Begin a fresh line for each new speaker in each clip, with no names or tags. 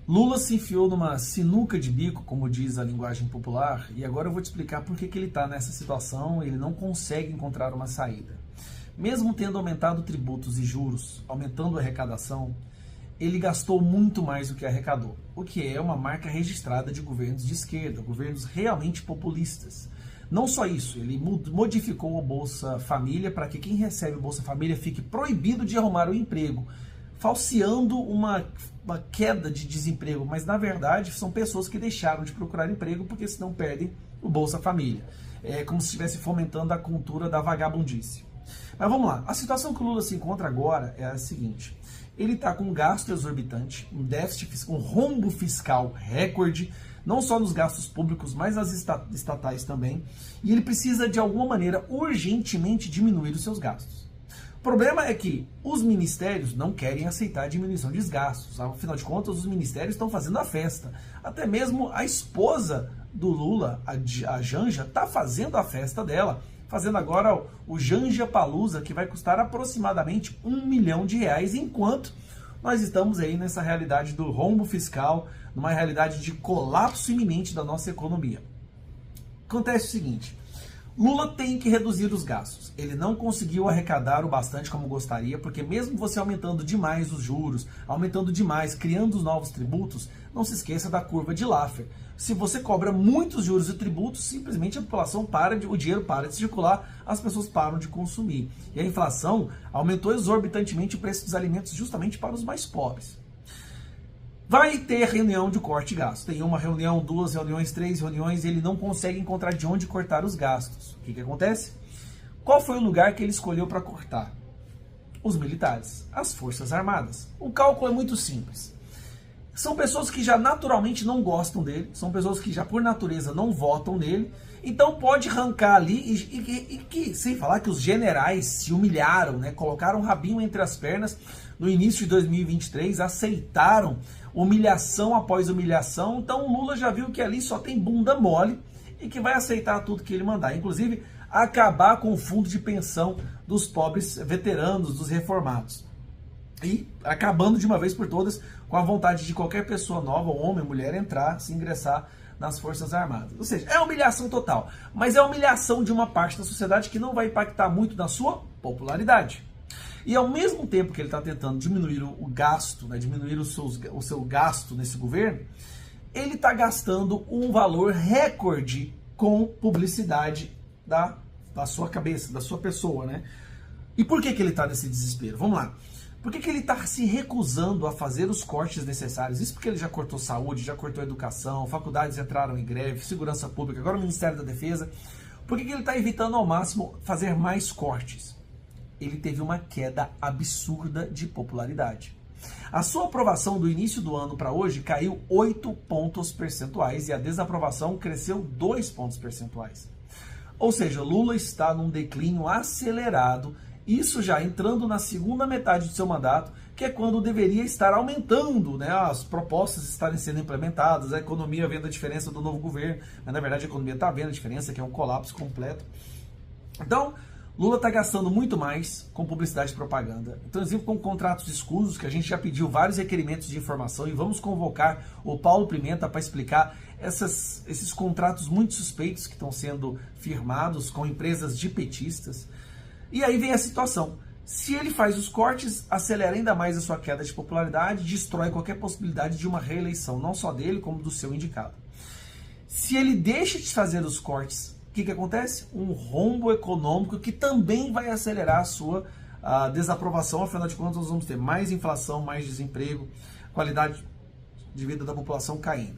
Lula se enfiou numa sinuca de bico, como diz a linguagem popular, e agora eu vou te explicar por que ele está nessa situação. Ele não consegue encontrar uma saída. Mesmo tendo aumentado tributos e juros, aumentando a arrecadação, ele gastou muito mais do que arrecadou, o que é uma marca registrada de governos de esquerda, governos realmente populistas. Não só isso, ele modificou o Bolsa Família para que quem recebe o Bolsa Família fique proibido de arrumar um emprego, falseando uma queda de desemprego, mas na verdade são pessoas que deixaram de procurar emprego porque senão perdem o Bolsa Família. É como se estivesse fomentando a cultura da vagabundice. Mas vamos lá, a situação que o Lula se encontra agora é a seguinte: ele está com um gasto exorbitante, um déficit, um rombo fiscal recorde, não só nos gastos públicos, mas nas estatais também, e ele precisa de alguma maneira urgentemente diminuir os seus gastos. O problema é que os ministérios não querem aceitar a diminuição de gastos. Afinal de contas, os ministérios estão fazendo a festa. Até mesmo a esposa do Lula, a Janja, está fazendo a festa dela. Fazendo agora o Janja Palusa, que vai custar aproximadamente R$1 milhão, enquanto nós estamos aí nessa realidade do rombo fiscal, numa realidade de colapso iminente da nossa economia. Acontece o seguinte: Lula tem que reduzir os gastos. Ele não conseguiu arrecadar o bastante como gostaria, porque mesmo você aumentando demais os juros, aumentando demais, criando os novos tributos, não se esqueça da curva de Laffer. Se você cobra muitos juros e tributos, simplesmente a população o dinheiro para de circular, as pessoas param de consumir. E a inflação aumentou exorbitantemente o preço dos alimentos justamente para os mais pobres. Vai ter reunião de corte de gastos. Tem uma reunião, 2 reuniões, 3 reuniões, e ele não consegue encontrar de onde cortar os gastos. O que acontece? Qual foi o lugar que ele escolheu para cortar? Os militares, as Forças Armadas. O cálculo é muito simples. São pessoas que já naturalmente não gostam dele, são pessoas que já por natureza não votam nele, então pode arrancar ali e que, sem falar que os generais se humilharam, né? Colocaram o rabinho entre as pernas no início de 2023, aceitaram humilhação após humilhação. Então o Lula já viu que ali só tem bunda mole e que vai aceitar tudo que ele mandar, inclusive acabar com o fundo de pensão dos pobres veteranos, dos reformados. E acabando de uma vez por todas com a vontade de qualquer pessoa nova, homem, mulher, entrar, se ingressar nas Forças Armadas. Ou seja, é humilhação total, mas é humilhação de uma parte da sociedade que não vai impactar muito na sua popularidade. E ao mesmo tempo que ele está tentando diminuir o gasto, né, diminuir o seu gasto nesse governo, ele está gastando um valor recorde com publicidade da sua cabeça, da sua pessoa, né? E por que ele está nesse desespero? Vamos lá. Por que ele está se recusando a fazer os cortes necessários? Isso porque ele já cortou saúde, já cortou educação, faculdades entraram em greve, segurança pública, agora o Ministério da Defesa. Por que ele está evitando ao máximo fazer mais cortes? Ele teve uma queda absurda de popularidade. A sua aprovação do início do ano para hoje caiu 8 pontos percentuais e a desaprovação cresceu 2 pontos percentuais. Ou seja, Lula está num declínio acelerado, isso já entrando na segunda metade do seu mandato, que é quando deveria estar aumentando, né, as propostas estarem sendo implementadas, a economia vendo a diferença do novo governo, mas na verdade a economia está vendo a diferença, que é um colapso completo. Então, Lula está gastando muito mais com publicidade e propaganda, então, exemplo, com contratos escusos, que a gente já pediu vários requerimentos de informação e vamos convocar o Paulo Pimenta para explicar esses contratos muito suspeitos que estão sendo firmados com empresas de petistas. E aí vem a situação: se ele faz os cortes, acelera ainda mais a sua queda de popularidade, destrói qualquer possibilidade de uma reeleição, não só dele, como do seu indicado. Se ele deixa de fazer os cortes, o que acontece? Um rombo econômico que também vai acelerar a sua desaprovação. Afinal de contas, nós vamos ter mais inflação, mais desemprego, qualidade de vida da população caindo.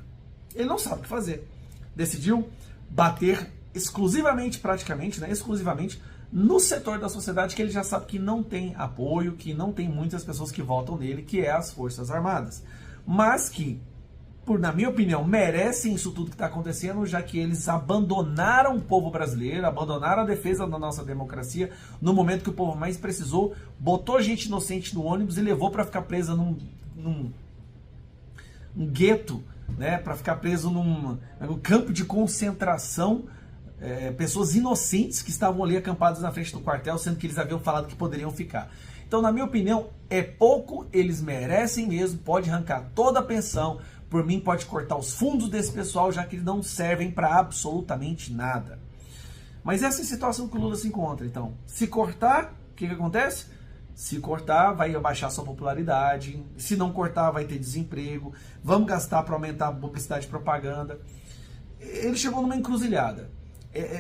Ele não sabe o que fazer. Decidiu bater exclusivamente, praticamente, né, exclusivamente, no setor da sociedade que ele já sabe que não tem apoio, que não tem muitas pessoas que votam nele, que é as Forças Armadas. Mas que, na minha opinião, merecem isso tudo que está acontecendo, já que eles abandonaram o povo brasileiro, abandonaram a defesa da nossa democracia no momento que o povo mais precisou, botou gente inocente no ônibus e levou para ficar presa num gueto, né, para ficar preso num campo de concentração, pessoas inocentes que estavam ali acampadas na frente do quartel, sendo que eles haviam falado que poderiam ficar. Então, na minha opinião, é pouco, eles merecem mesmo, pode arrancar toda a pensão, Por mim, pode cortar os fundos desse pessoal, já que eles não servem para absolutamente nada. Mas essa é a situação que o Lula se encontra. Então, se cortar, o que acontece? Se cortar, vai abaixar sua popularidade. Se não cortar, vai ter desemprego. Vamos gastar para aumentar a publicidade e propaganda. Ele chegou numa encruzilhada.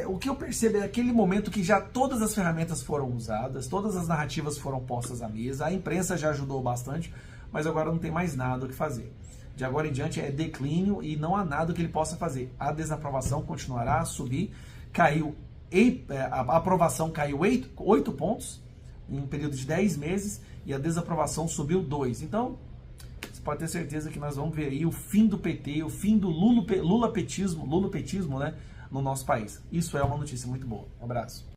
O que eu percebo é aquele momento que já todas as ferramentas foram usadas, todas as narrativas foram postas à mesa, a imprensa já ajudou bastante, mas agora não tem mais nada o que fazer. De agora em diante é declínio e não há nada que ele possa fazer. A desaprovação continuará a subir. A aprovação caiu 8 pontos em um período de 10 meses e a desaprovação subiu 2. Então, você pode ter certeza que nós vamos ver aí o fim do PT, o fim do lulapetismo, né, no nosso país. Isso é uma notícia muito boa. Um abraço.